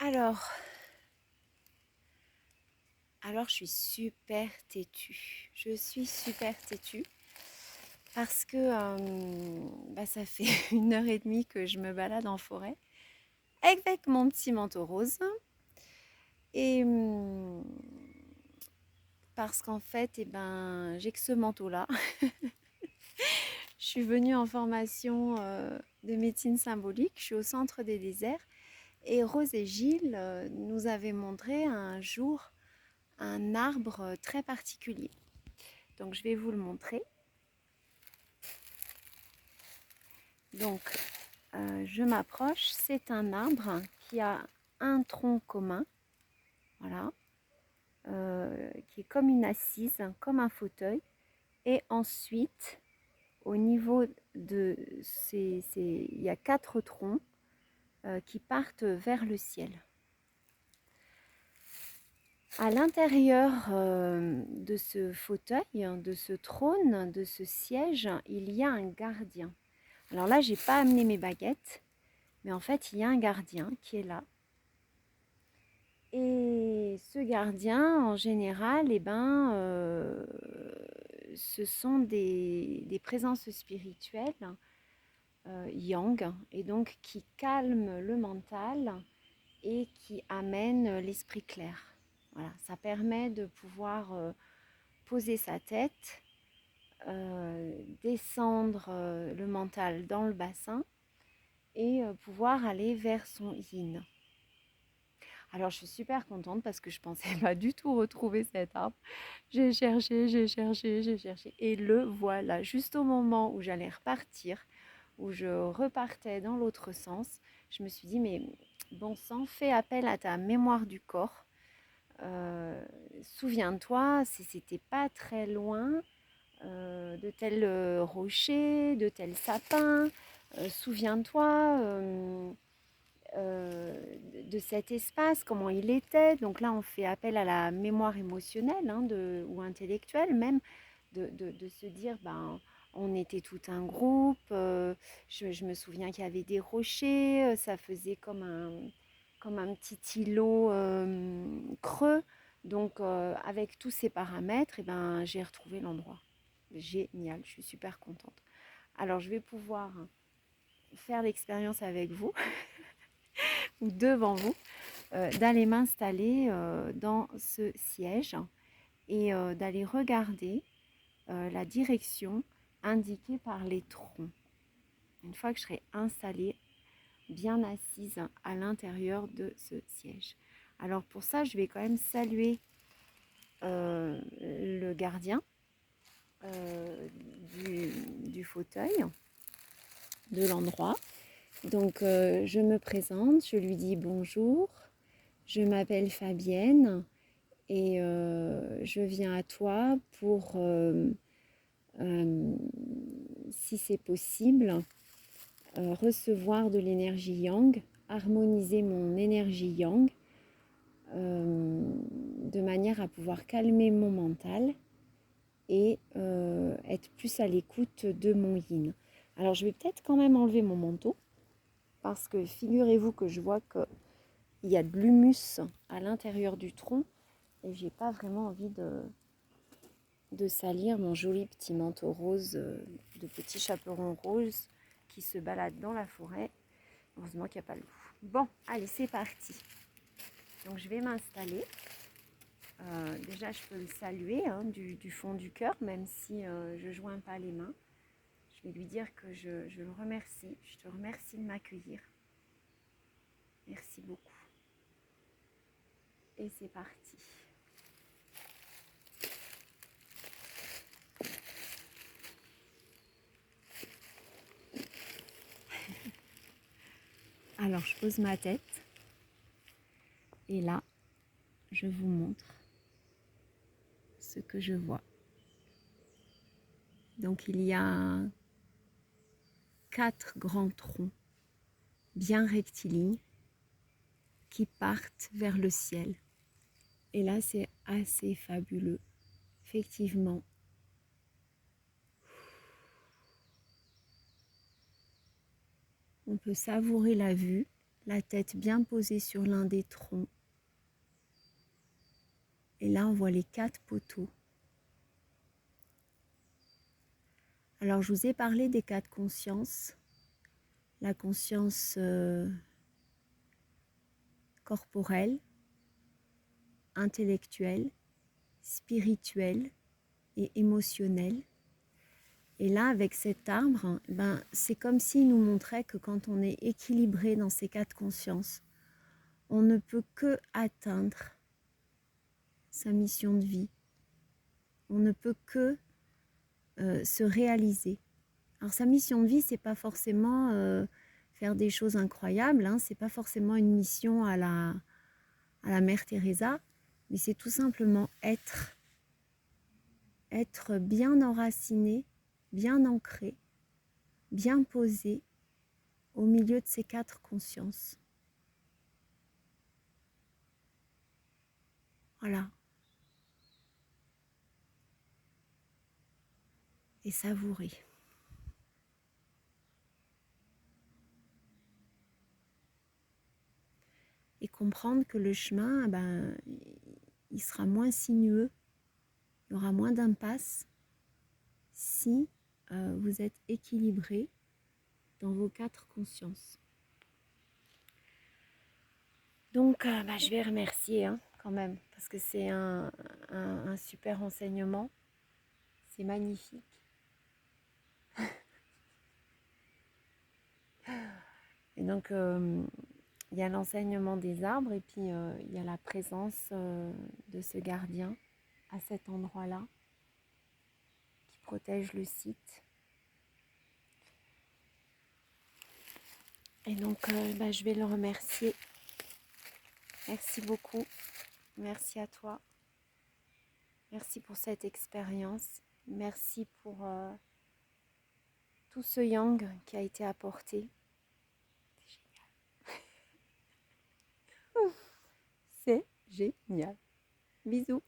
Alors, alors, je suis super têtue. Je suis super têtue parce que ça fait 1 heure et demie que je me balade en forêt avec mon petit manteau rose. Et parce qu'en fait, j'ai que ce manteau-là. Je suis venue en formation de médecine symbolique. Je suis au centre des déserts. Et Rose et Gilles nous avaient montré un jour un arbre très particulier. Donc je vais vous le montrer. Donc je m'approche, c'est un arbre qui a un tronc commun, voilà, qui est comme une assise, comme un fauteuil. Et ensuite, au niveau de il y a 4 troncs qui partent vers le ciel. À l'intérieur de ce fauteuil, de ce trône, de ce siège, il y a un gardien. Alors là, j'ai pas amené mes baguettes, mais en fait, il y a un gardien qui est là. Et ce gardien, en général, ce sont des présences spirituelles yang, et donc qui calment le mental et qui amènent l'esprit clair. Voilà, ça permet de pouvoir poser sa tête, descendre le mental dans le bassin et pouvoir aller vers son yin. Alors je suis super contente parce que je pensais pas du tout retrouver cet arbre. J'ai cherché, j'ai cherché, j'ai cherché et le voilà. Juste au moment où j'allais repartir, où je repartais dans l'autre sens, je me suis dit mais bon sang, fais appel à ta mémoire du corps. Souviens-toi, c'était pas très loin de tel rocher, de tel sapin. Souviens-toi de cet espace, comment il était. Donc là, on fait appel à la mémoire émotionnelle ou intellectuelle même, de se dire, on était tout un groupe. Je me souviens qu'il y avait des rochers, ça faisait comme un petit îlot creux. Donc avec tous ces paramètres, j'ai retrouvé l'endroit. Génial, je suis super contente. Alors je vais pouvoir faire l'expérience avec vous ou devant vous, d'aller m'installer dans ce siège et d'aller regarder la direction indiquée par les troncs. Une fois que je serai installée, bien assise à l'intérieur de ce siège. Alors pour ça, je vais quand même saluer le gardien du fauteuil, de l'endroit. Donc je me présente, je lui dis bonjour, je m'appelle Fabienne et je viens à toi pour, si c'est possible, recevoir de l'énergie yang, harmoniser mon énergie yang de manière à pouvoir calmer mon mental et être plus à l'écoute de mon yin. Alors je vais peut-être quand même enlever mon manteau parce que figurez-vous que je vois qu'il y a de l'humus à l'intérieur du tronc et j'ai pas vraiment envie de salir mon joli petit manteau rose de petit chaperon rose qui se balade dans la forêt. Heureusement qu'il n'y a pas le loup. Bon, allez, c'est parti. Donc je vais m'installer. Déjà, je peux le saluer du fond du cœur, même si je ne joins pas les mains. Je vais lui dire que je le remercie. Je te remercie de m'accueillir. Merci beaucoup. Et c'est parti. Alors, je pose ma tête. Et là, je vous montre ce que je vois. Donc, il y a 4 grands troncs bien rectilignes qui partent vers le ciel. Et là, c'est assez fabuleux. Effectivement, on peut savourer la vue, la tête bien posée sur l'un des troncs. Et là, on voit les 4 poteaux. Alors, je vous ai parlé des 4 consciences. La conscience corporelle, intellectuelle, spirituelle et émotionnelle. Et là, avec cet arbre, c'est comme s'il nous montrait que quand on est équilibré dans ces 4 consciences, on ne peut que atteindre sa mission de vie. On ne peut que se réaliser. Alors sa mission de vie, c'est pas forcément faire des choses incroyables, hein, c'est pas forcément une mission à la mère Teresa, mais c'est tout simplement être bien enraciné, bien ancré, bien posé au milieu de ces 4 consciences. Voilà. Et savourer. Et comprendre que le chemin, il sera moins sinueux, il y aura moins d'impasses si vous êtes équilibré dans vos 4 consciences. Donc, je vais remercier quand même, parce que c'est un super enseignement. C'est magnifique. Et donc, il y a l'enseignement des arbres et puis il y a la présence de ce gardien à cet endroit-là qui protège le site. Et donc, je vais le remercier. Merci beaucoup. Merci à toi. Merci pour cette expérience. Merci pour tout ce yang qui a été apporté. C'est génial. Bisous.